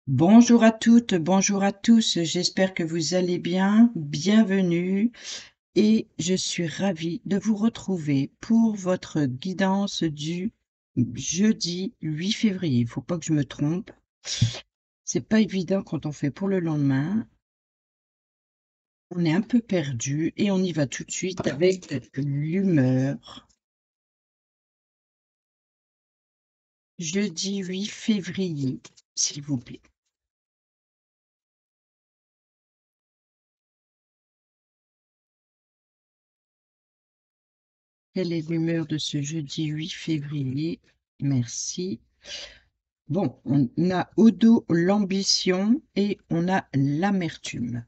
Bonjour à toutes, bonjour à tous, j'espère que vous allez bien. Bienvenue et je suis ravie de vous retrouver pour votre guidance du jeudi 8 février. Il faut pas que je me trompe. C'est pas évident quand on fait pour le lendemain. On est un peu perdu et on y va tout de suite avec l'humeur. Jeudi 8 février, s'il vous plaît. Quelle est l'humeur de ce jeudi 8 février? Merci. Bon, on a au dos l'ambition et on a l'amertume.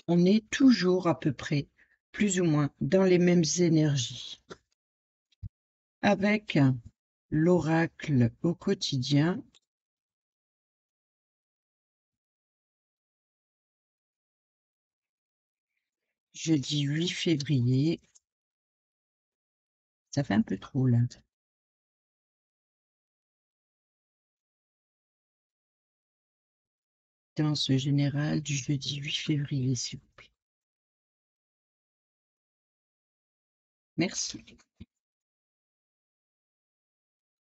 On est toujours à peu près, plus ou moins, dans les mêmes énergies. Avec l'oracle au quotidien, jeudi 8 février, ça fait un peu trop là. Guidance générale du jeudi 8 février, s'il vous plaît. Merci.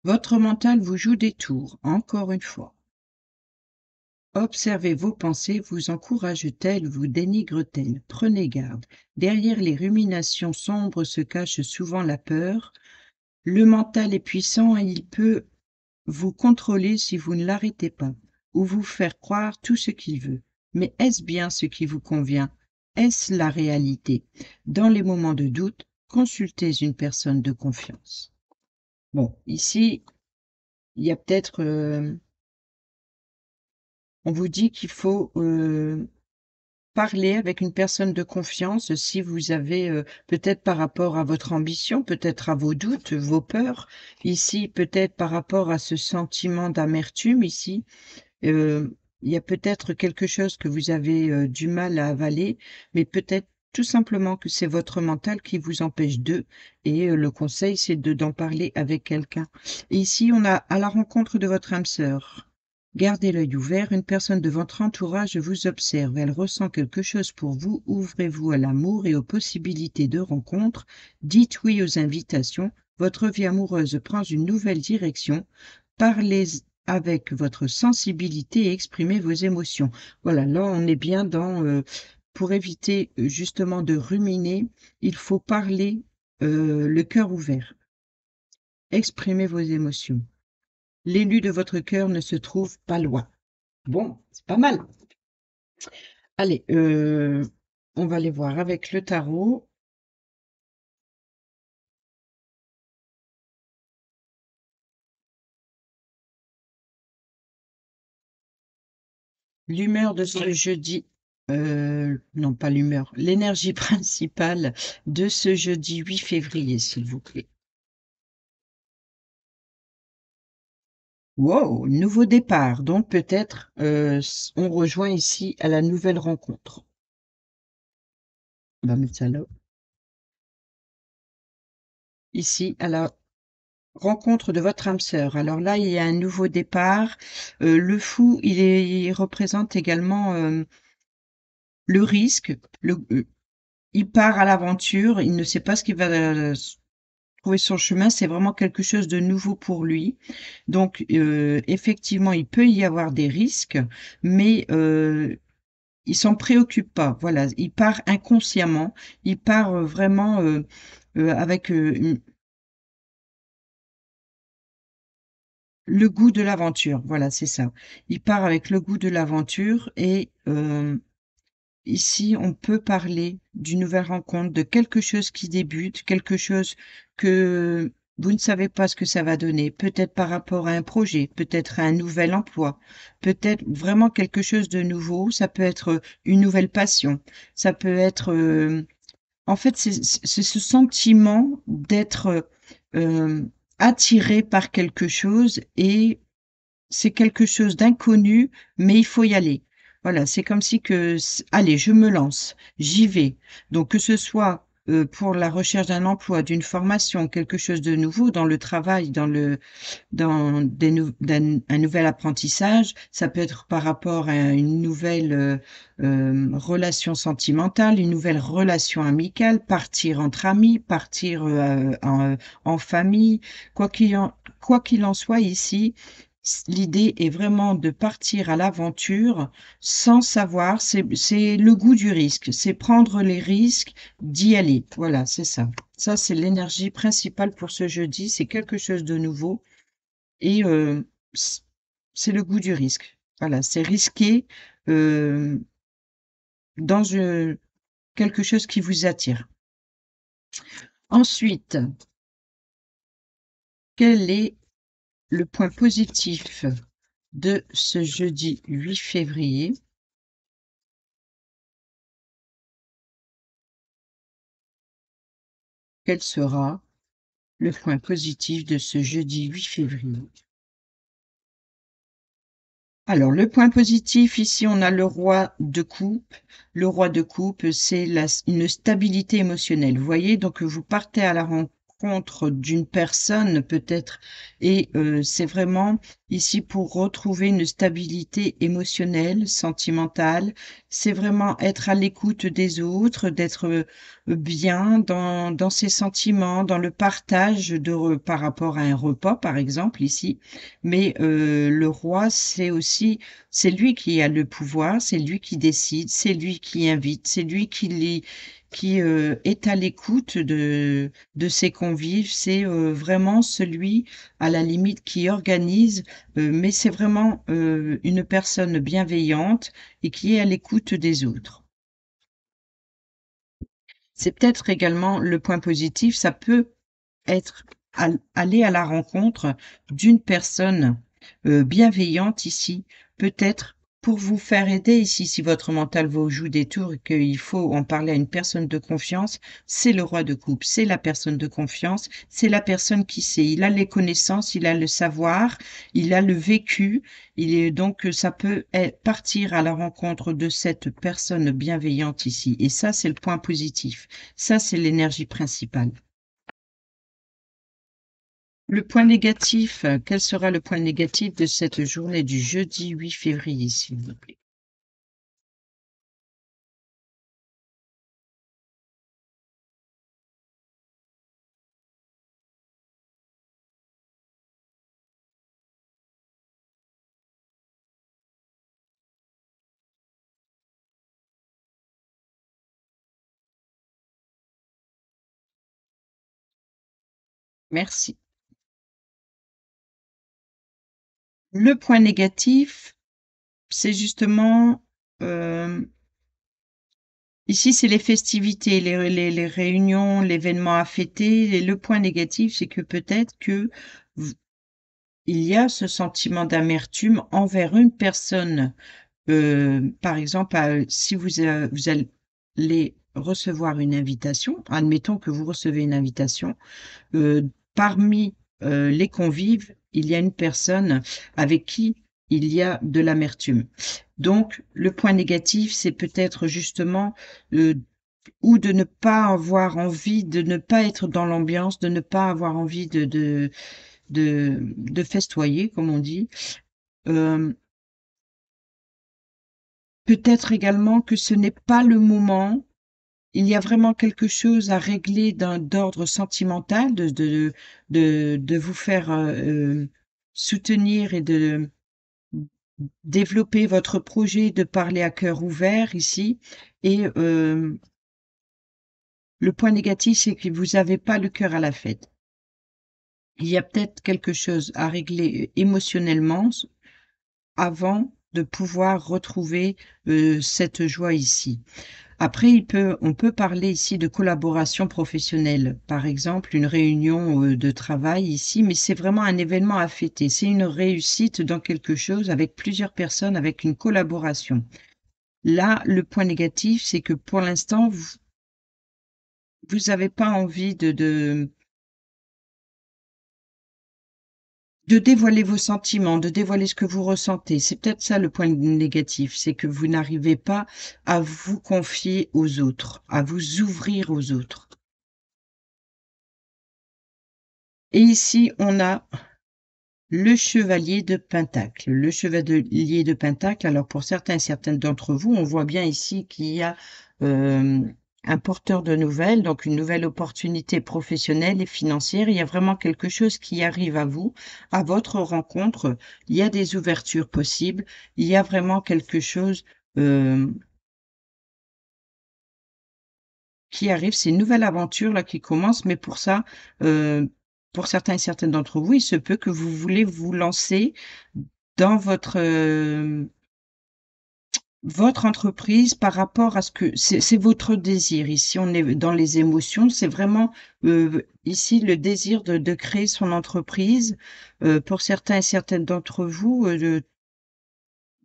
Votre mental vous joue des tours, encore une fois. Observez vos pensées, vous encouragent-elles, vous dénigrent-elles? Prenez garde. Derrière les ruminations sombres se cache souvent la peur. Le mental est puissant et il peut vous contrôler si vous ne l'arrêtez pas, ou vous faire croire tout ce qu'il veut. Mais est-ce bien ce qui vous convient? Est-ce la réalité? Dans les moments de doute, consultez une personne de confiance. Bon, ici, il y a peut-être... on vous dit qu'il faut parler avec une personne de confiance si vous avez, peut-être par rapport à votre ambition, peut-être à vos doutes, vos peurs. Ici, peut-être par rapport à ce sentiment d'amertume ici, il y a peut-être quelque chose que vous avez, du mal à avaler, mais peut-être tout simplement que c'est votre mental qui vous empêche et le conseil, c'est d'en parler avec quelqu'un. Et ici, on a à la rencontre de votre âme sœur. Gardez l'œil ouvert, une personne de votre entourage vous observe, elle ressent quelque chose pour vous, ouvrez-vous à l'amour et aux possibilités de rencontre, dites oui aux invitations, votre vie amoureuse prend une nouvelle direction, parlez avec votre sensibilité et exprimez vos émotions. Voilà, là on est bien dans, pour éviter justement de ruminer, il faut parler le cœur ouvert, exprimez vos émotions. L'élu de votre cœur ne se trouve pas loin. Bon, c'est pas mal. Allez, on va aller voir avec le tarot. L'humeur de ce jeudi, non pas l'humeur, l'énergie principale de ce jeudi 8 février, s'il vous plaît. Wow, nouveau départ. Donc peut-être on rejoint ici à la nouvelle rencontre. On va mettre ça là. Ici, à la rencontre de votre âme sœur. Alors là, il y a un nouveau départ. Le fou, il représente également le risque. Il part à l'aventure. Il ne sait pas ce qu'il va trouver sur le chemin. C'est vraiment quelque chose de nouveau pour lui. Donc, effectivement, il peut y avoir des risques, mais il s'en préoccupe pas. Voilà, il part inconsciemment. Il part vraiment avec le goût de l'aventure. Voilà, c'est ça. Il part avec le goût de l'aventure et ici, on peut parler d'une nouvelle rencontre, de quelque chose qui débute, quelque chose que vous ne savez pas ce que ça va donner, peut-être par rapport à un projet, peut-être à un nouvel emploi, peut-être vraiment quelque chose de nouveau. Ça peut être une nouvelle passion, ça peut être, en fait, c'est ce sentiment d'être attiré par quelque chose et c'est quelque chose d'inconnu, mais il faut y aller. Voilà, c'est comme si que, allez, je me lance, j'y vais. Donc que ce soit pour la recherche d'un emploi, d'une formation, quelque chose de nouveau dans le travail, dans des nou d'un un nouvel apprentissage. Ça peut être par rapport à une nouvelle, relation sentimentale, une nouvelle relation amicale, partir entre amis, partir, en famille. Quoi qu'il en soit ici, l'idée est vraiment de partir à l'aventure sans savoir, c'est le goût du risque, c'est prendre les risques d'y aller. Voilà, c'est ça. Ça, c'est l'énergie principale pour ce jeudi, c'est quelque chose de nouveau et c c'est le goût du risque. Voilà, c'est risqué, heu, dans, quelque chose qui vous attire. Ensuite, quel est le point positif de ce jeudi 8 février? Quel sera le point positif de ce jeudi 8 février? Alors, le point positif, ici, on a le roi de coupe. Le roi de coupe, c'est une stabilité émotionnelle. Vous voyez, donc vous partez à la rencontre d'une personne peut-être et c'est vraiment ici pour retrouver une stabilité émotionnelle, sentimentale. C'est vraiment être à l'écoute des autres, d'être bien dans ses sentiments, dans le partage par rapport à un repas, par exemple, ici. Mais le roi, c'est lui qui a le pouvoir, c'est lui qui décide, c'est lui qui invite, c'est lui qui est à l'écoute de ses convives. C'est, vraiment celui, à la limite, qui organise, mais c'est vraiment, une personne bienveillante et qui est à l'écoute des autres. C'est peut-être également le point positif, ça peut être aller à la rencontre d'une personne, bienveillante ici, peut-être pour vous faire aider ici, si votre mental vous joue des tours et qu'il faut en parler à une personne de confiance, c'est le roi de coupe, c'est la personne de confiance, c'est la personne qui sait. Il a les connaissances, il a le savoir, il a le vécu, il est donc ça peut partir à la rencontre de cette personne bienveillante ici et ça, c'est le point positif. Ça, c'est l'énergie principale. Le point négatif, quel sera le point négatif de cette journée du jeudi 8 février, s'il vous plaît? Merci. Le point négatif, c'est justement, hem, ici, c'est les festivités, les réunions, l'événement à fêter et le point négatif, c'est que peut-être que v il y a ce sentiment d'amertume envers une personne. Par exemple, si vous allez recevoir une invitation, admettons que vous recevez une invitation, parmi, les convives, il y a une personne avec qui il y a de l'amertume. Donc le point négatif, c'est peut-être justement, heu, ou de ne pas avoir envie, de ne pas être dans l'ambiance, de ne pas avoir envie de festoyer, comme on dit. Hem Peut-être également que ce n'est pas le moment. Il y a vraiment quelque chose à régler d'ordre sentimental, de vous faire, soutenir et de développer votre projet, de parler à cœur ouvert ici et le point négatif, c'est que vous avez pas le cœur à la fête. Il y a peut-être quelque chose à régler, émotionnellement avant de pouvoir retrouver, cette joie ici. Après, on peut parler ici de collaboration professionnelle. Par exemple, une réunion, de travail ici, mais c'est vraiment un événement à fêter. C'est une réussite dans quelque chose avec plusieurs personnes, avec une collaboration. Là, le point négatif, c'est que pour l'instant, vous avez pas envie de dévoiler vos sentiments, de dévoiler ce que vous ressentez. C'est peut-être ça le point négatif, c'est que vous n'arrivez pas à vous confier aux autres, à vous ouvrir aux autres. et ici on a le chevalier de Pentacle. Le chevalier de Pentacle, alors pour certains et certaines d'entre vous, on voit bien ici qu'il y a, un porteur de nouvelles, donc une nouvelle opportunité professionnelle et financière. Il y a vraiment quelque chose qui arrive à vous, à votre rencontre. Il y a des ouvertures possibles. Il y a vraiment quelque chose, hem qui arrive, c'est une nouvelle aventure là qui commence, mais pour ça, pour certains et certaines d'entre vous, il se peut que vous voulez vous lancer dans votre entreprise par rapport à ce que c'est votre désir. Ici, on est dans les émotions, c'est vraiment, ici le désir de créer son entreprise. Pour certains et certaines d'entre vous,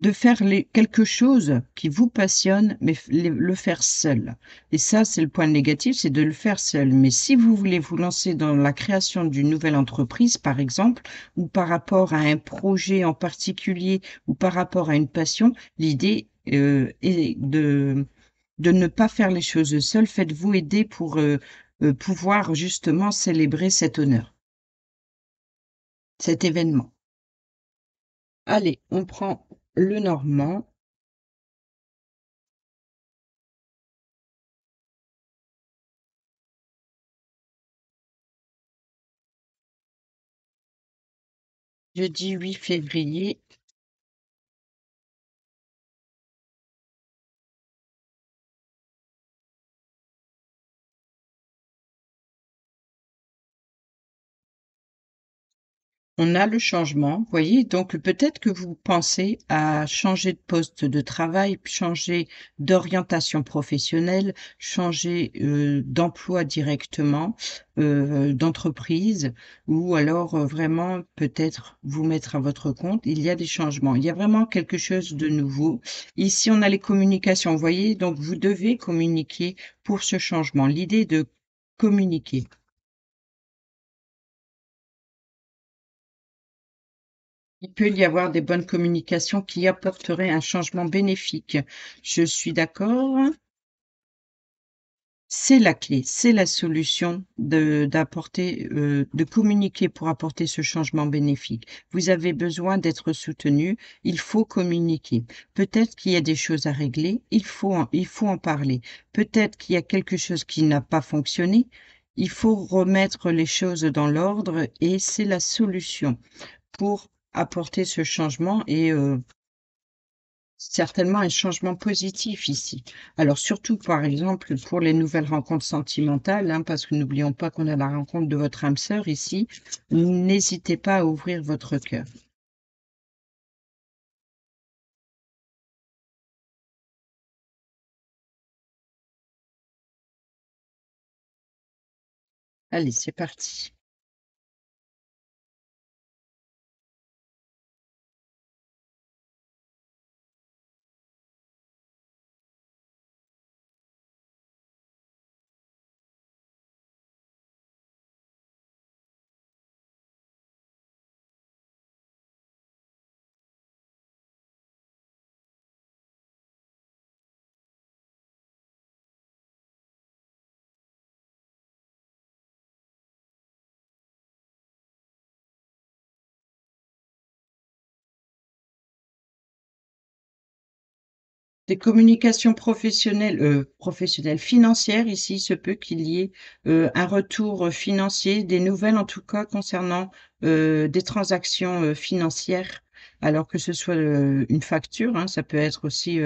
de faire les quelque chose qui vous passionne, mais le faire seul, et ça, c'est le point négatif, c'est de le faire seul. Mais si vous voulez vous lancer dans la création d'une nouvelle entreprise, par exemple, ou par rapport à un projet en particulier, ou par rapport à une passion, l'idée, est de ne pas faire les choses seul. Faites-vous aider pour, pouvoir justement célébrer cet honneur, cet événement. Allez, on prend le normand. Jeudi 8 février. On a le changement, vous voyez? Donc peut-être que vous pensez à changer de poste de travail, changer d'orientation professionnelle, changer, d'emploi directement, d'entreprise, ou alors, vraiment peut-être vous mettre à votre compte. Il y a des changements. Il y a vraiment quelque chose de nouveau. Ici, on a les communications, vous voyez? Donc vous devez communiquer pour ce changement. L'idée de communiquer. Il peut y avoir des bonnes communications qui apporteraient un changement bénéfique. Je suis d'accord. C'est la clé, c'est la solution d'apporter, de communiquer pour apporter ce changement bénéfique. Vous avez besoin d'être soutenu, il faut communiquer. Peut-être qu'il y a des choses à régler, il faut en parler. Peut-être qu'il y a quelque chose qui n'a pas fonctionné, il faut remettre les choses dans l'ordre, et c'est la solution pour apporter ce changement, et certainement un changement positif ici. Alors surtout, par exemple, pour les nouvelles rencontres sentimentales, hein, parce que n'oublions pas qu'on a la rencontre de votre âme sœur ici, n'hésitez pas à ouvrir votre cœur. Allez, c'est parti. Des communications professionnelles, financières ici, il se peut qu'il y ait, un retour, financier, des nouvelles en tout cas concernant, des transactions, financières. Alors que ce soit, une facture, hein, ça peut être aussi,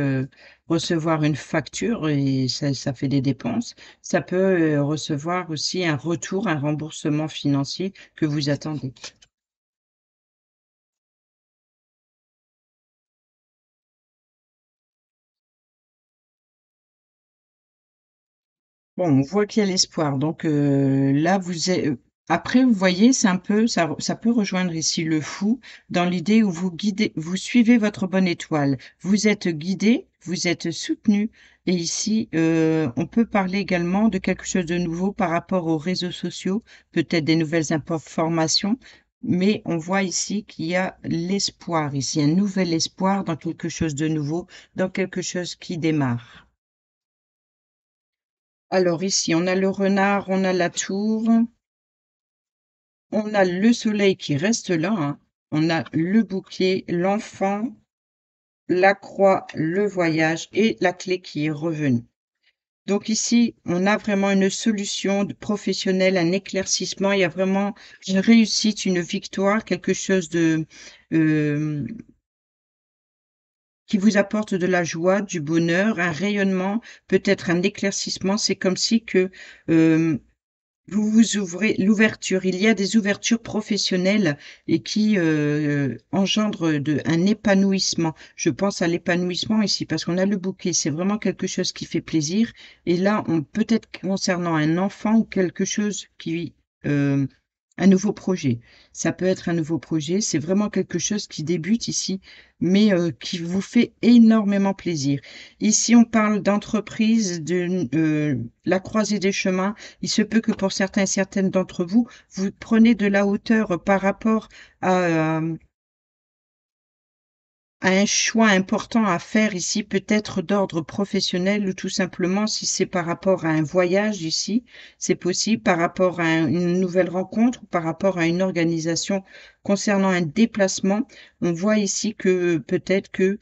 recevoir une facture, et ça fait des dépenses. Ça peut, recevoir aussi un retour, un remboursement financier que vous attendez. Bon, on voit qu'il y a l'espoir, donc là, après, vous voyez, c'est un peu ça peut rejoindre ici le fou, dans l'idée où vous suivez votre bonne étoile. Vous êtes guidé, vous êtes soutenu, et ici, on peut parler également de quelque chose de nouveau par rapport aux réseaux sociaux, peut-être des nouvelles informations, mais on voit ici qu'il y a l'espoir ici, un nouvel espoir dans quelque chose de nouveau, dans quelque chose qui démarre. Alors ici, on a le renard, on a la tour, on a le soleil qui reste là, hein. On a le bouclier, l'enfant, la croix, le voyage et la clé qui est revenue. Donc ici, on a vraiment une solution professionnelle, un éclaircissement. Il y a vraiment une réussite, une victoire, quelque chose de euh, qui vous apporte de la joie, du bonheur, un rayonnement, peut-être un éclaircissement. C'est comme si que vous vous ouvrez l'ouverture. Il y a des ouvertures professionnelles et qui engendrent un épanouissement. Je pense à l'épanouissement ici parce qu'on a le bouquet. C'est vraiment quelque chose qui fait plaisir. Et là, on peut-être concernant un enfant ou quelque chose qui euh, un nouveau projet. Ça peut être un nouveau projet. C'est vraiment quelque chose qui débute ici, mais qui vous fait énormément plaisir. Ici, on parle d'entreprise, de la croisée des chemins. Il se peut que pour certains et certaines d'entre vous, vous prenez de la hauteur par rapport à un choix important à faire ici, peut-être d'ordre professionnel ou tout simplement si c'est par rapport à un voyage ici, c'est possible, par rapport à une nouvelle rencontre ou par rapport à une organisation concernant un déplacement. On voit ici que peut-être que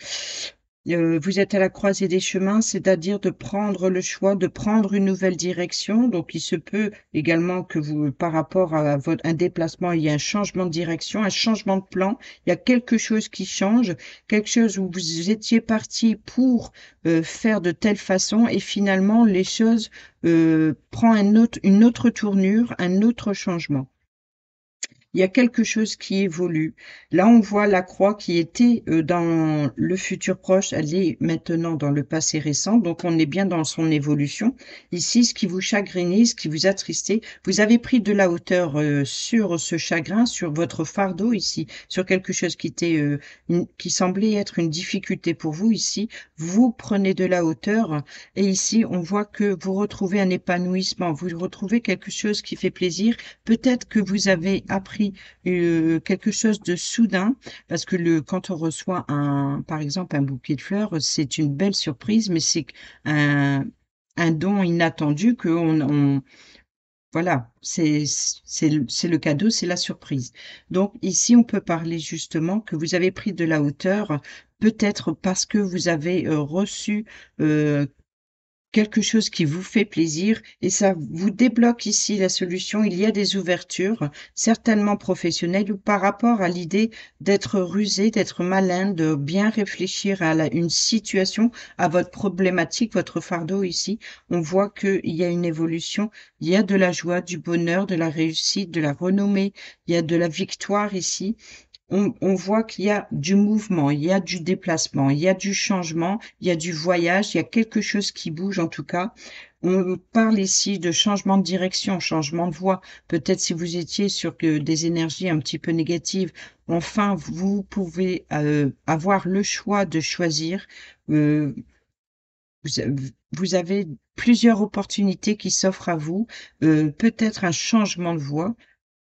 vous êtes à la croisée des chemins, c'est-à-dire de prendre le choix, de prendre une nouvelle direction. Donc, il se peut également que vous, par rapport à votre un déplacement, il y ait un changement de direction, un changement de plan. Il y a quelque chose qui change, quelque chose où vous étiez parti pour faire de telle façon et finalement les choses prend une autre tournure, un autre changement. Il y a quelque chose qui évolue. Là, on voit la croix qui était dans le futur proche, elle est maintenant dans le passé récent, donc on est bien dans son évolution. Ici, ce qui vous chagrinait, ce qui vous attristait, vous avez pris de la hauteur sur ce chagrin, sur votre fardeau ici, sur quelque chose qui était, qui semblait être une difficulté pour vous ici. Vous prenez de la hauteur et ici, on voit que vous retrouvez un épanouissement, vous retrouvez quelque chose qui fait plaisir. Peut-être que vous avez appris quelque chose de soudain, parce que quand on reçoit par exemple, un bouquet de fleurs, c'est une belle surprise, mais c'est un, un don inattendu que voilà, c'est le cadeau, c'est la surprise. Donc ici, on peut parler justement que vous avez pris de la hauteur, peut-être parce que vous avez reçu euh, quelque chose qui vous fait plaisir et ça vous débloque ici la solution. Il y a des ouvertures, certainement professionnelles, ou par rapport à l'idée d'être rusé, d'être malin, de bien réfléchir à une situation, à votre problématique, votre fardeau ici. On voit qu'il y a une évolution, il y a de la joie, du bonheur, de la réussite, de la renommée, il y a de la victoire ici. On voit qu'il y a du mouvement, il y a du déplacement, il y a du changement, il y a du voyage, il y a quelque chose qui bouge en tout cas. On parle ici de changement de direction, changement de voie. Peut-être si vous étiez sur des énergies un petit peu négatives, enfin, vous pouvez avoir le choix de choisir. Euh, vous avez plusieurs opportunités qui s'offrent à vous, peut-être un changement de voie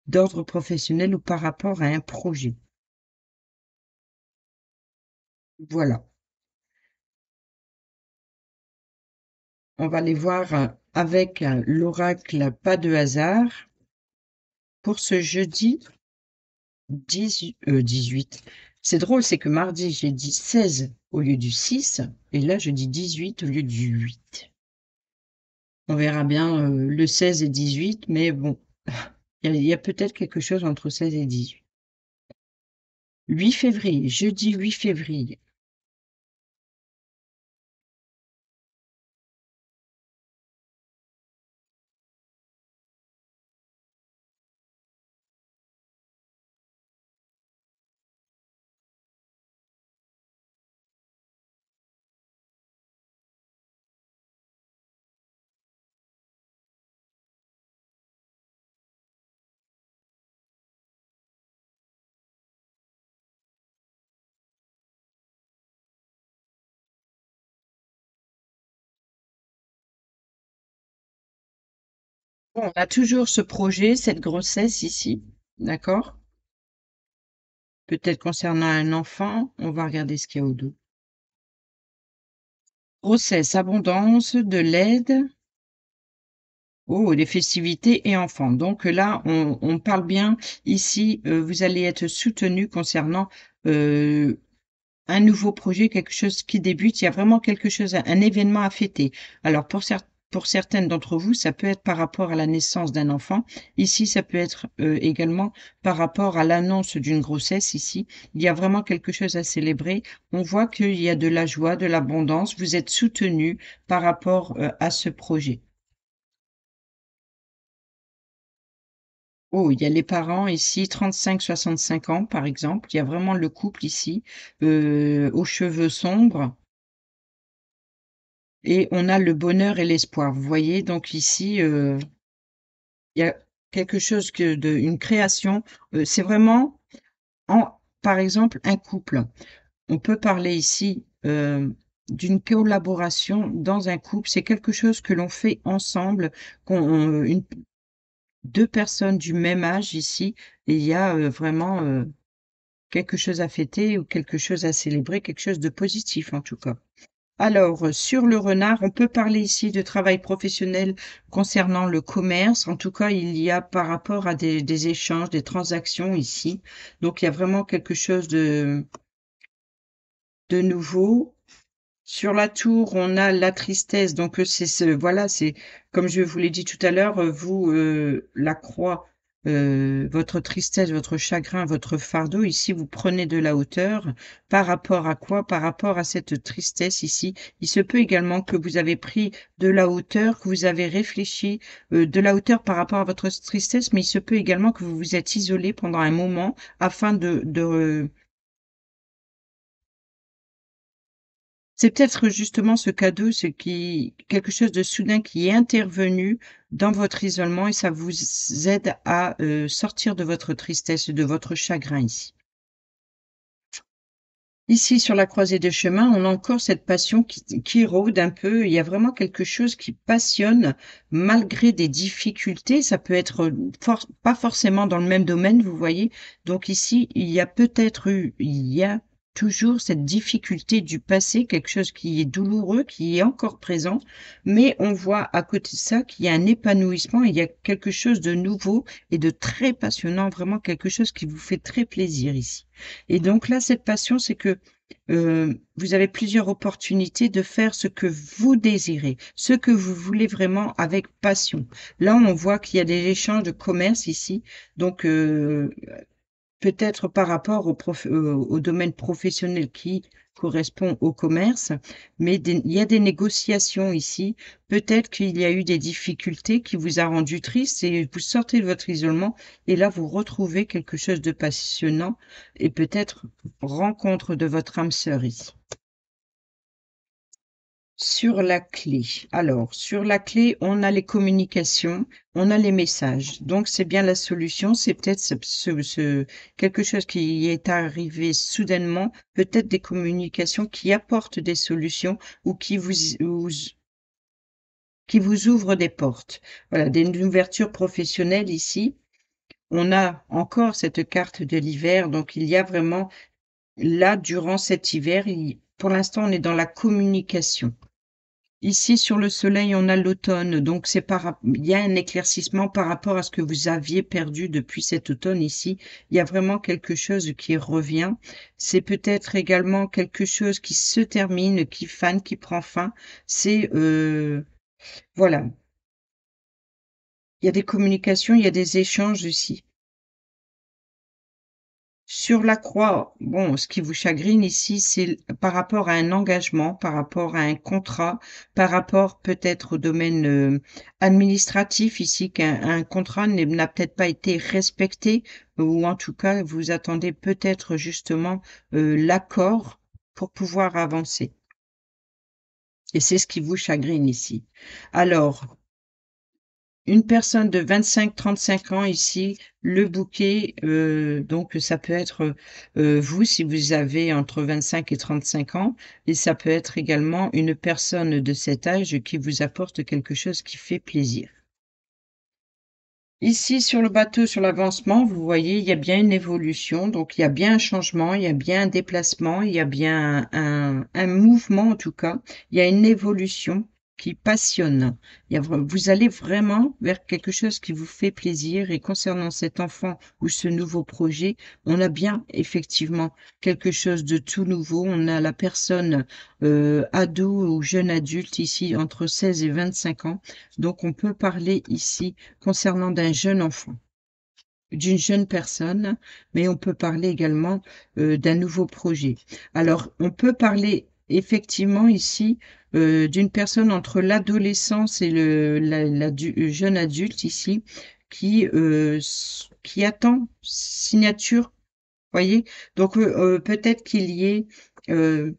d'ordre professionnel ou par rapport à un projet. Voilà. On va les voir avec l'oracle Pas de hasard pour ce jeudi 18. C'est drôle, c'est que mardi, j'ai dit 16 au lieu du 6, et là, je dis 18 au lieu du 8. On verra bien le 16 et 18, mais bon, il y a peut-être quelque chose entre 16 et 18. 8 février, jeudi 8 février. Bon, on a toujours ce projet, cette grossesse ici, d'accord? Peut-être concernant un enfant, on va regarder ce qu'il y a au dos. Grossesse, abondance, de l'aide, Oh, les festivités et enfants. Donc là, on parle bien ici, vous allez être soutenu concernant, heu, un nouveau projet, quelque chose qui débute. Il y a vraiment quelque chose, un événement à fêter. Alors pour certaines d'entre vous, ça peut être par rapport à la naissance d'un enfant. Ici, ça peut être, également par rapport à l'annonce d'une grossesse ici. Il y a vraiment quelque chose à célébrer. On voit qu'il y a de la joie, de l'abondance. Vous êtes soutenu par rapport, à ce projet. Oh, il y a les parents ici, 35-65 ans, par exemple. Il y a vraiment le couple ici, aux cheveux sombres et on a le bonheur et l'espoir. Vous voyez? Donc ici, il y a quelque chose que de une création, c'est vraiment en par exemple, un couple. On peut parler ici, d'une collaboration dans un couple. C'est quelque chose que l'on fait ensemble, une 2 personnes du même âge ici et il y a, vraiment, quelque chose à fêter ou quelque chose à célébrer, quelque chose de positif en tout cas. Alors, sur le renard, on peut parler ici de travail professionnel concernant le commerce. En tout cas, il y a par rapport à des échanges, des transactions ici. Donc, il y a vraiment quelque chose de nouveau. Sur la tour, on a la tristesse, donc c'est ce voilà, c'est comme je vous l'ai dit tout à l'heure, vous, la croix, votre tristesse, votre chagrin, votre fardeau, ici, vous prenez de la hauteur. Par rapport à quoi? Par rapport à cette tristesse ici. Il se peut également que vous avez pris de la hauteur, que vous avez réfléchi, de la hauteur par rapport à votre tristesse, mais il se peut également que vous vous êtes isolé pendant un moment afin c'est peut-être justement ce cadeau, ce qui quelque chose de soudain qui est intervenu dans votre isolement et ça vous aide à, sortir de votre tristesse, de votre chagrin ici. Ici, sur la croisée des chemins, on a encore cette passion qui rôde un peu. Il y a vraiment quelque chose qui passionne malgré des difficultés. Ça peut être, pas forcément dans le même domaine, vous voyez? Donc ici, il y a toujours cette difficulté du passé, quelque chose qui est douloureux, qui est encore présent, mais on voit à côté de ça qu'il y a un épanouissement, il y a quelque chose de nouveau et de très passionnant, vraiment quelque chose qui vous fait très plaisir ici. Et donc là, cette passion, c'est que, vous avez plusieurs opportunités de faire ce que vous désirez, ce que vous voulez vraiment avec passion. Là, on voit qu'il y a des échanges de commerce ici, donc peut-être par rapport au domaine professionnel qui correspond au commerce, mais il y a des négociations ici. Peut-être qu'il y a eu des difficultés qui vous a rendu triste et vous sortez de votre isolement et là, vous retrouvez quelque chose de passionnant et peut-être rencontre de votre âme sœur ici. Sur la clé. Alors, sur la clé, on a les communications, on a les messages. Donc, c'est bien la solution. C'est peut-être quelque chose qui est arrivé soudainement, peut-être des communications qui apportent des solutions ou qui vous ouvrent des portes. Voilà, une ouverture professionnelle ici. On a encore cette carte de l'hiver. Donc, il y a vraiment, là, durant cet hiver, pour l'instant, on est dans la communication. Ici, sur le soleil, on a l'automne, donc c'est il y a un éclaircissement par rapport à ce que vous aviez perdu depuis cet automne ici. Il y a vraiment quelque chose qui revient. C'est peut-être également quelque chose qui se termine, qui fane, qui prend fin. C'est, voilà, il y a des communications, il y a des échanges ici. Sur la croix, bon, ce qui vous chagrine ici, c'est par rapport à un engagement, par rapport à un contrat, par rapport peut-être au domaine, administratif ici qu'un contrat n'a peut-être pas été respecté ou en tout cas vous attendez peut-être justement, l'accord pour pouvoir avancer et c'est ce qui vous chagrine ici. Alors une personne de 25-35 ans ici, le bouquet, donc ça peut être, vous si vous avez entre 25 et 35 ans et ça peut être également une personne de cet âge qui vous apporte quelque chose qui fait plaisir. Ici sur le bateau, sur l'avancement, vous voyez, il y a bien une évolution, donc il y a bien un changement, il y a bien un déplacement, il y a bien un mouvement en tout cas, il y a une évolution. qui passionne. Vous allez vraiment vers quelque chose qui vous fait plaisir et concernant cet enfant ou ce nouveau projet, on a bien effectivement quelque chose de tout nouveau. On a la personne, ado ou jeune adulte ici entre 16 et 25 ans. Donc on peut parler ici concernant d'un jeune enfant, d'une jeune personne, mais on peut parler également, d'un nouveau projet. Alors, on peut parler effectivement ici, d'une personne entre l'adolescence et jeune adulte ici qui attend signature, voyez? Donc, peut-être qu'il y ait, heu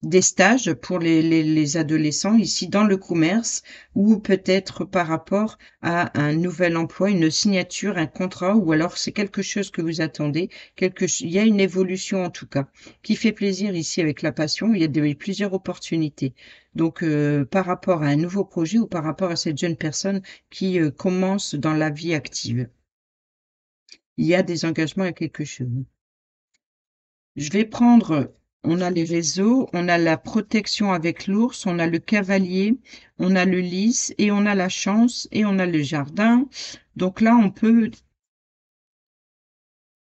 des stages pour les adolescents ici dans le commerce ou peut-être par rapport à un nouvel emploi, une signature, un contrat ou alors c'est quelque chose que vous attendez, il y a une évolution en tout cas, qui fait plaisir ici avec la passion, il y a plusieurs opportunités. Donc par rapport à un nouveau projet ou par rapport à cette jeune personne qui, commence dans la vie active. Il y a des engagements à quelque chose. Je vais prendre On a les réseaux, on a la protection avec l'ours, on a le cavalier, on a le lys et on a la chance et on a le jardin. Donc là, on peut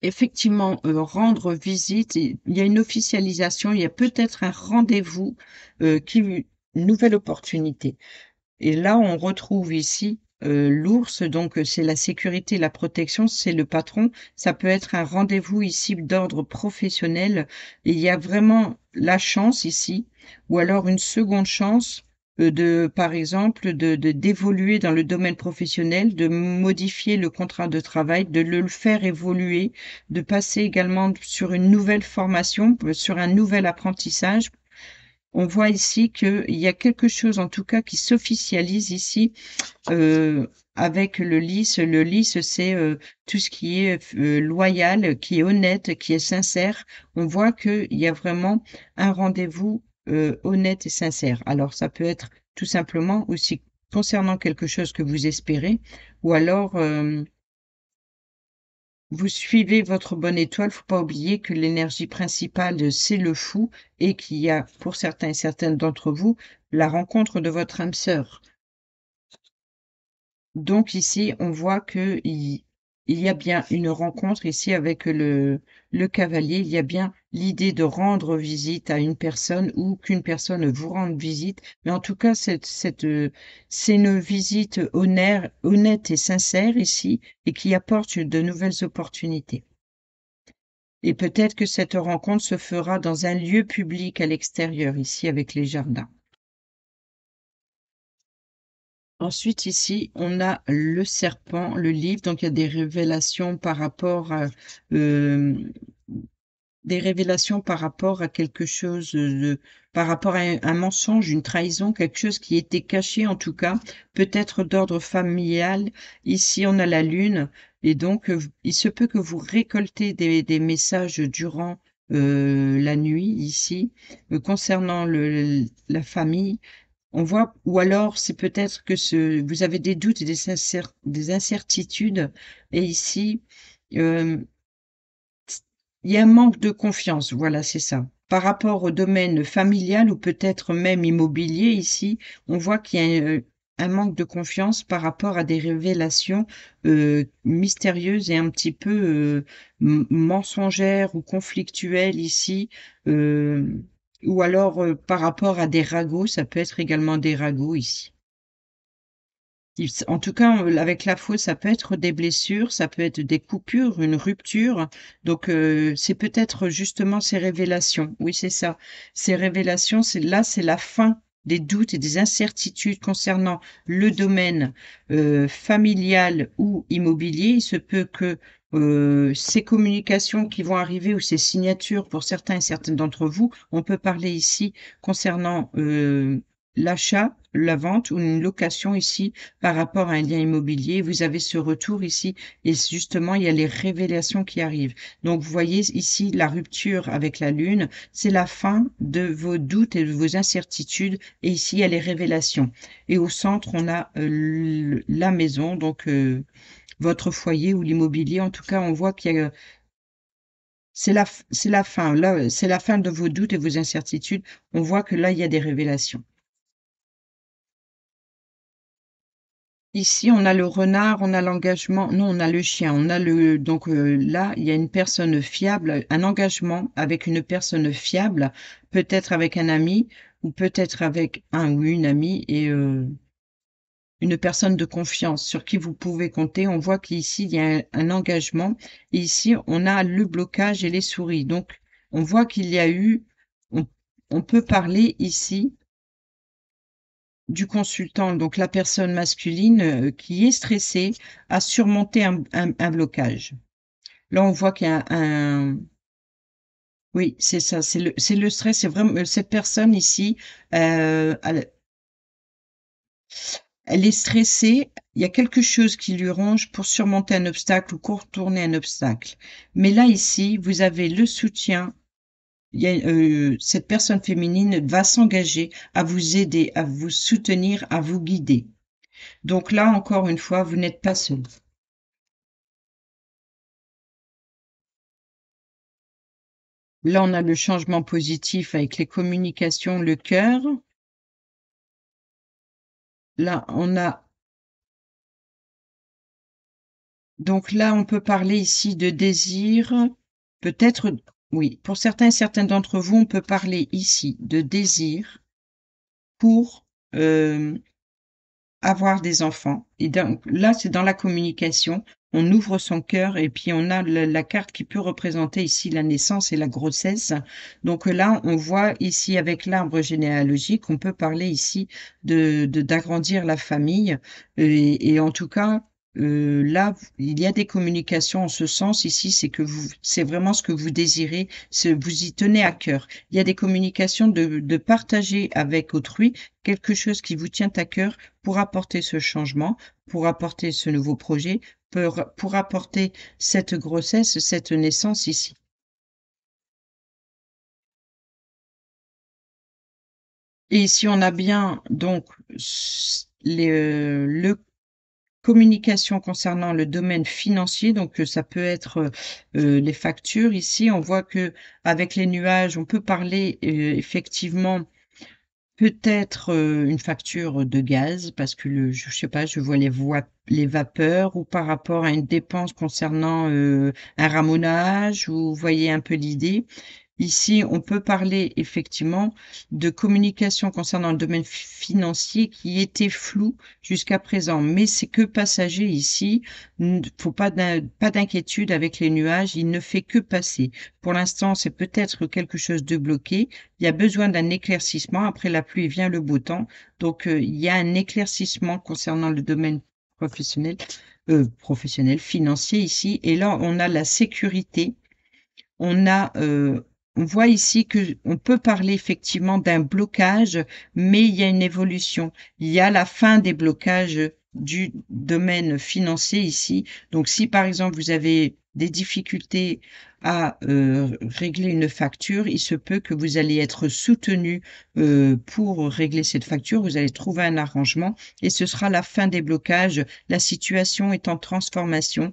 effectivement, rendre visite et il y a une officialisation, il y a peut-être un rendez-vous, qui une nouvelle opportunité. Et là, on retrouve ici, l'ours, donc c'est la sécurité, la protection, c'est le patron. Ça peut être un rendez-vous ici d'ordre professionnel. Et il y a vraiment la chance ici ou alors une seconde chance, par exemple, d'évoluer dans le domaine professionnel, de modifier le contrat de travail, de le faire évoluer, de passer également sur une nouvelle formation, sur un nouvel apprentissage. On voit ici qu'il y a quelque chose, en tout cas, qui s'officialise ici, avec le lys. Le lys, c'est, tout ce qui est loyal, qui est honnête, qui est sincère. On voit qu'il y a vraiment un rendez-vous, honnête et sincère. Alors ça peut être tout simplement aussi concernant quelque chose que vous espérez ou alors, vous suivez votre bonne étoile. Faut pas oublier que l'énergie principale, c'est le fou et qu'il y a, pour certains et certaines d'entre vous, la rencontre de votre âme sœur. Donc ici, on voit qu'il y a bien une rencontre ici avec le cavalier. Il y a bien l'idée de rendre visite à une personne ou qu'une personne vous rende visite. Mais en tout cas, c'est une visite honnête et sincère ici et qui apporte de nouvelles opportunités. Et peut-être que cette rencontre se fera dans un lieu public à l'extérieur, ici avec les jardins. Ensuite, ici, on a le serpent, le livre, donc il y a des révélations par rapport à quelque chose par rapport à un mensonge, une trahison, quelque chose qui était caché en tout cas, peut-être d'ordre familial. Ici, on a la lune et donc il se peut que vous récoltez des messages durant la nuit ici, concernant la famille. On voit ou alors c'est peut-être que vous avez des doutes et des incertitudes et ici, hem, il y a un manque de confiance, voilà, c'est ça. Par rapport au domaine familial ou peut-être même immobilier ici, on voit qu'il y a, un manque de confiance par rapport à des révélations, mystérieuses et un petit peu, mensongères ou conflictuelles ici, ou alors, par rapport à des ragots, ça peut être également des ragots ici. En tout cas, avec la fausse, ça peut être des blessures, ça peut être des coupures, une rupture. Donc, c'est peut-être justement ces révélations. Oui, c'est ça. Ces révélations, c'est la fin des doutes et des incertitudes concernant le domaine, familial ou immobilier. Il se peut que, ces communications qui vont arriver ou ces signatures pour certains et certaines d'entre vous, on peut parler ici concernant, l'achat, la vente ou une location ici par rapport à un lien immobilier, vous avez ce retour ici et justement, il y a les révélations qui arrivent. Donc, vous voyez ici la rupture avec la lune, c'est la fin de vos doutes et de vos incertitudes et ici, il y a les révélations. Et au centre, on a la maison, donc votre foyer ou l'immobilier. En tout cas, on voit qu'il y a c'est la fin. Là, c'est la fin de vos doutes et vos incertitudes. On voit que là, il y a des révélations. Ici, on a le renard, on a l'engagement non, on a le chien, on a le donc là, il y a une personne fiable, un engagement avec une personne fiable, peut-être avec un ami ou peut-être avec un ou une amie et une personne de confiance sur qui vous pouvez compter. On voit qu'ici, il y a un engagement et ici, on a le blocage et les souris. Donc on voit qu'il y a eu on on peut parler ici du consultant, donc la personne masculine, qui est stressée, à surmonter un blocage. Là, on voit qu'il y a un oui, c'est ça, c'est le stress, c'est vraiment cette personne ici, elle est stressée, il y a quelque chose qui lui ronge pour surmonter un obstacle ou contourner un obstacle. Mais là, ici, vous avez le soutien, il y a, cette personne féminine va s'engager à vous aider, à vous soutenir, à vous guider. Donc là, encore une fois, vous n'êtes pas seul. Là, on a le changement positif avec les communications, le cœur. Là, on a donc là, on peut parler ici de désir. Peut-être, oui, pour certains et certaines d'entre vous, on peut parler ici de désir pour, hem avoir des enfants et donc là, c'est dans la communication, on ouvre son cœur et puis on a le la carte qui peut représenter ici la naissance et la grossesse. Donc là, on voit ici avec l'arbre généalogique, on peut parler ici de d'agrandir la famille et en tout cas, là, il y a des communications en ce sens ici, c'est vraiment ce que vous désirez, vous y tenez à cœur. Il y a des communications de partager avec autrui quelque chose qui vous tient à cœur pour apporter ce changement, pour apporter ce nouveau projet, pour apporter cette grossesse, cette naissance ici. Et ici, on a bien donc le communication concernant le domaine financier, donc ça peut être, les factures. Ici, on voit que avec les nuages, on peut parler, effectivement. Peut-être, une facture de gaz parce que je sais pas, je vois les vapeurs ou par rapport à une dépense concernant, un ramonage, vous voyez un peu l'idée? Ici, on peut parler effectivement de communication concernant le domaine financier qui était flou jusqu'à présent, mais c'est que passager ici. Faut pas d'inquiétude avec les nuages, il ne fait que passer. Pour l'instant, c'est peut-être quelque chose de bloqué. Il y a besoin d'un éclaircissement. Après la pluie vient le beau temps. Donc, il y a un éclaircissement concernant le domaine professionnel, financier ici. Et là, on a la sécurité. On a, on voit ici que on peut parler effectivement d'un blocage, mais il y a une évolution. Il y a la fin des blocages du domaine financier ici. Donc si par exemple vous avez des difficultés à, régler une facture, il se peut que vous allez être soutenu, pour régler cette facture. Vous allez trouver un arrangement et ce sera la fin des blocages. La situation est en transformation.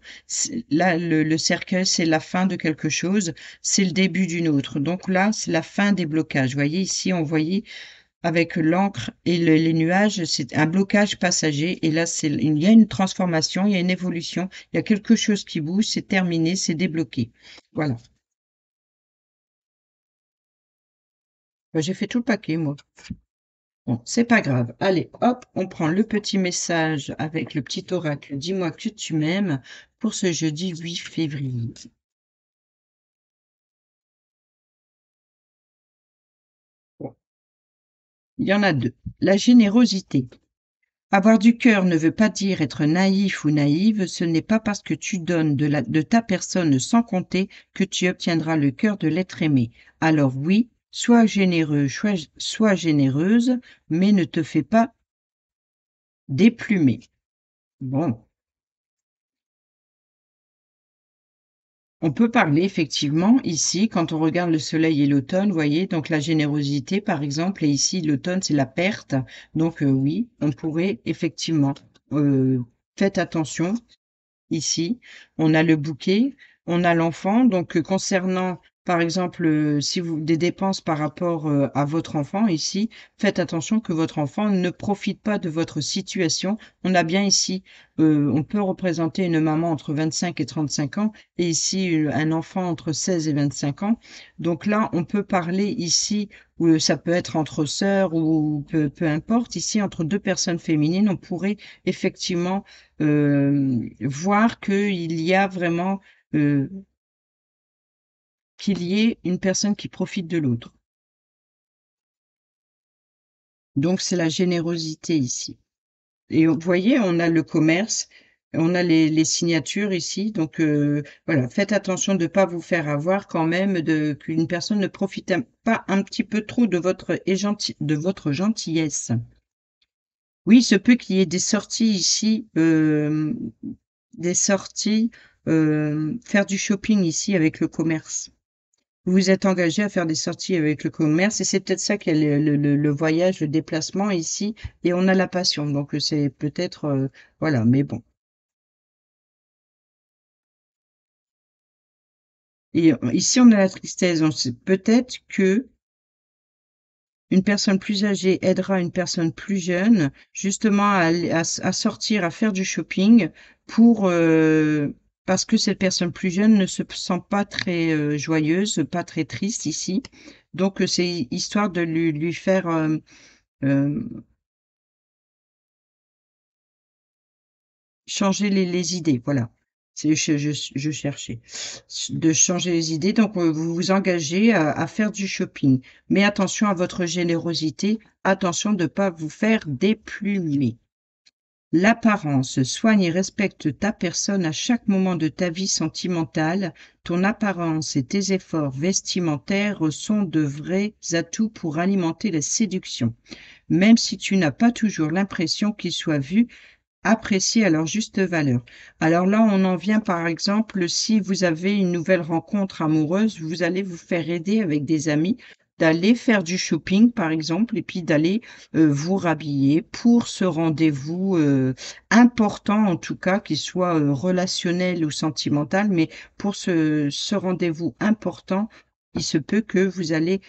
Là, le cercueil, c'est la fin de quelque chose, c'est le début d'une autre. Donc là, c'est la fin des blocages. Vous voyez ici, on voyait avec l'encre et les nuages, c'est un blocage passager. Et là, il y a une transformation, il y a une évolution, il y a quelque chose qui bouge, c'est terminé, c'est débloqué. Voilà. Bah, j'ai fait tout le paquet, moi. Bon, c'est pas grave. Allez, hop, on prend le petit message avec le petit oracle. Dis-moi que tu m'aimes pour ce jeudi 8 février. Bon, il y en a deux. La générosité. Avoir du cœur ne veut pas dire être naïf ou naïve, ce n'est pas parce que tu donnes de ta personne sans compter que tu obtiendras le cœur de l'être aimé. Alors oui, sois généreux, sois généreuse, mais ne te fais pas déplumer. Bon, on peut parler effectivement ici, quand on regarde le soleil et l'automne, vous voyez, donc la générosité par exemple, et ici l'automne c'est la perte. Donc oui, on pourrait effectivement, faites attention. Ici, on a le bouquet, on a l'enfant, donc concernant Par exemple, si vous des dépenses par rapport, à votre enfant ici, faites attention que votre enfant ne profite pas de votre situation. On a bien ici, on peut représenter une maman entre 25 et 35 ans et ici, un enfant entre 16 et 25 ans. Donc là, on peut parler ici, ça peut être entre sœurs ou peu importe. Ici, entre 2 personnes féminines, on pourrait effectivement, voir qu'il y a vraiment, heu qu'il y ait une personne qui profite de l'autre. Donc c'est la générosité ici et vous voyez, on a le commerce, on a les signatures ici donc voilà, faites attention de ne pas vous faire avoir quand même, de qu'une personne ne profite pas un petit peu trop de votre gentillesse. Oui, il se peut qu'il y ait des sorties ici, des sorties, faire du shopping ici avec le commerce. Vous vous êtes engagé à faire des sorties avec le commerce et c'est peut-être ça qui est le voyage, le déplacement ici et on a la passion donc c'est peut-être, voilà, mais bon et ici on a la tristesse donc c'est peut-être que une personne plus âgée aidera une personne plus jeune justement à aller à sortir, à faire du shopping pour, parce que cette personne plus jeune ne se sent pas très, joyeuse, pas très triste ici donc c'est histoire de lui faire, hem changer les idées, voilà. C'est je cherchais. De changer les idées, donc vous vous engagez à faire du shopping. Mais attention à votre générosité, attention de ne pas vous faire déplumer. L'apparence, soigne et respecte ta personne à chaque moment de ta vie sentimentale. Ton apparence et tes efforts vestimentaires sont de vrais atouts pour alimenter la séduction, même si tu n'as pas toujours l'impression qu'ils soient vus appréciés à leur juste valeur. Alors là, on en vient par exemple, si vous avez une nouvelle rencontre amoureuse, vous allez vous faire aider avec des amis d'aller faire du shopping par exemple et puis d'aller, vous rhabiller pour ce rendez-vous, important en tout cas, qu'il soit, relationnel ou sentimental, mais pour ce rendez-vous important, il se peut que vous allez,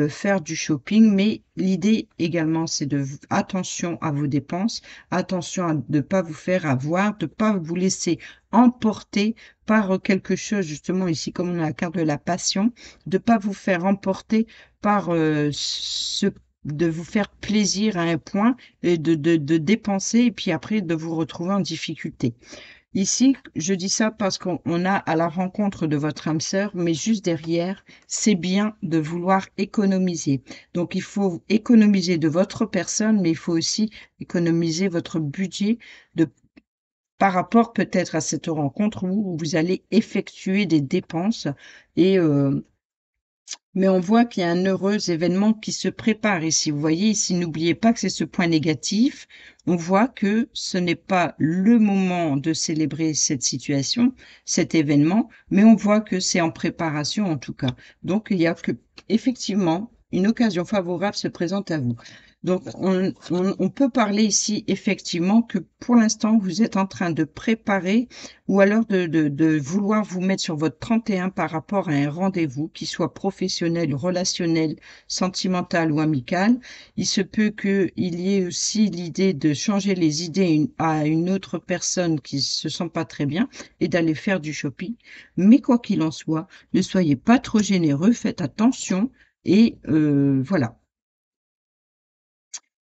faire du shopping, mais l'idée également, c'est de v attention à vos dépenses. Attention à ne pas vous faire avoir, de pas vous laisser emporter par, quelque chose justement ici comme on a la carte de la passion, de pas vous faire emporter par, ce de vous faire plaisir à un point et de dépenser et puis après de vous retrouver en difficulté. Ici, je dis ça parce qu'on a à la rencontre de votre âme sœur, mais juste derrière, c'est bien de vouloir économiser. Donc il faut économiser de votre personne, mais il faut aussi économiser votre budget de par rapport peut-être à cette rencontre où vous allez effectuer des dépenses et mais on voit qu'il y a un heureux événement qui se prépare ici. Vous voyez ici, n'oubliez pas que c'est ce point négatif. On voit que ce n'est pas le moment de célébrer cette situation, cet événement, mais on voit que c'est en préparation en tout cas. Donc il y a que effectivement une occasion favorable se présente à vous. Donc on peut parler ici effectivement que pour l'instant vous êtes en train de préparer ou alors de vouloir vous mettre sur votre 31 par rapport à un rendez-vous, qui soit professionnel, relationnel, sentimental ou amical. Il se peut qu'il y ait aussi l'idée de changer les idées à une autre personne qui se sent pas très bien et d'aller faire du shopping. Mais quoi qu'il en soit, ne soyez pas trop généreux, faites attention et voilà.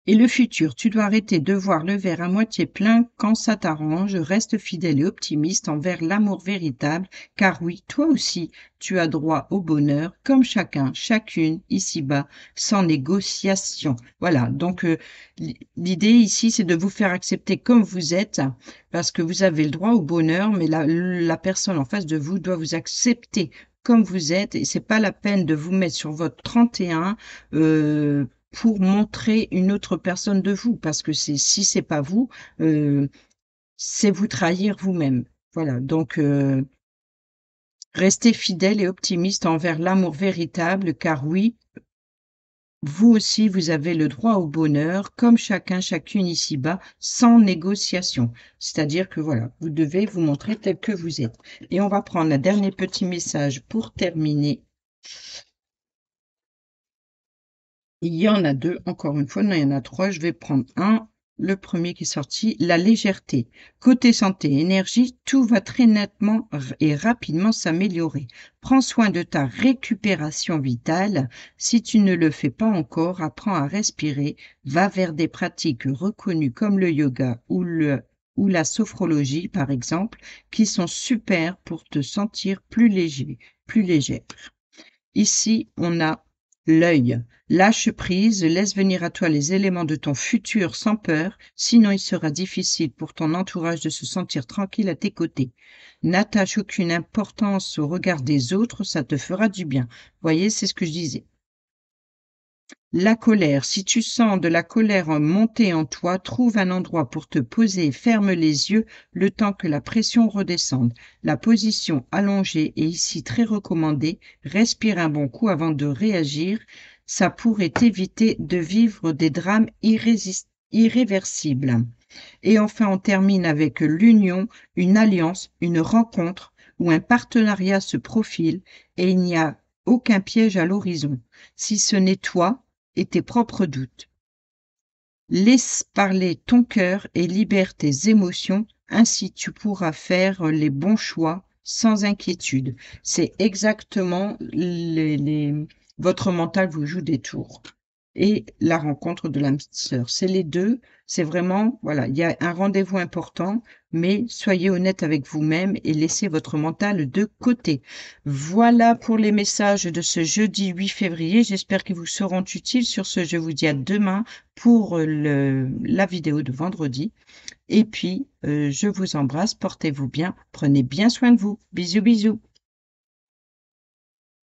Et le futur, tu dois arrêter de voir le verre à moitié plein quand ça t'arrange, reste fidèle et optimiste envers l'amour véritable, car oui, toi aussi, tu as droit au bonheur, comme chacun, chacune, ici-bas, sans négociation. Voilà, donc l'idée ici, c'est de vous faire accepter comme vous êtes, parce que vous avez le droit au bonheur, mais la personne en face de vous doit vous accepter comme vous êtes, et c'est pas la peine de vous mettre sur votre 31, pour montrer une autre personne de vous, parce que si c'est pas vous, heu, c'est vous trahir vous-même. Voilà, donc restez fidèle et optimiste envers l'amour véritable, car oui, vous aussi, vous avez le droit au bonheur, comme chacun, chacune ici-bas, sans négociation. C'est-à-dire que voilà, vous devez vous montrer tel que vous êtes. Et on va prendre un dernier petit message pour terminer. Il y en a 2, encore une fois, non, il y en a 3, je vais prendre un. Le premier qui est sorti, la légèreté. Côté santé, énergie, tout va très nettement et rapidement s'améliorer. Prends soin de ta récupération vitale. Si tu ne le fais pas encore, apprends à respirer. Va vers des pratiques reconnues comme le yoga ou la sophrologie, par exemple, qui sont super pour te sentir plus léger, plus légère. Ici, on a l'œil. Lâche prise, laisse venir à toi les éléments de ton futur sans peur, sinon il sera difficile pour ton entourage de se sentir tranquille à tes côtés. N'attache aucune importance au regard des autres, ça te fera du bien. Voyez, c'est ce que je disais. La colère, si tu sens de la colère monter en toi, trouve un endroit pour te poser et ferme les yeux le temps que la pression redescende. La position allongée est ici très recommandée. Respire un bon coup avant de réagir. Ça pourrait t'éviter de vivre des drames irréversibles. Et enfin, on termine avec l'union, une alliance, une rencontre ou un partenariat se profile et il n'y a aucun piège à l'horizon, si ce n'est toi et tes propres doutes. Laisse parler ton cœur et libère tes émotions, ainsi tu pourras faire les bons choix sans inquiétude. C'est exactement votre mental vous joue des tours. Et la rencontre de l'âme sœur. C'est les deux, c'est vraiment, voilà, il y a un rendez-vous important, mais soyez honnête avec vous-même et laissez votre mental de côté. Voilà pour les messages de ce jeudi 8 février. J'espère qu'ils vous seront utiles. Sur ce, je vous dis à demain pour la vidéo de vendredi. Et puis, je vous embrasse, portez-vous bien, prenez bien soin de vous. Bisous, bisous.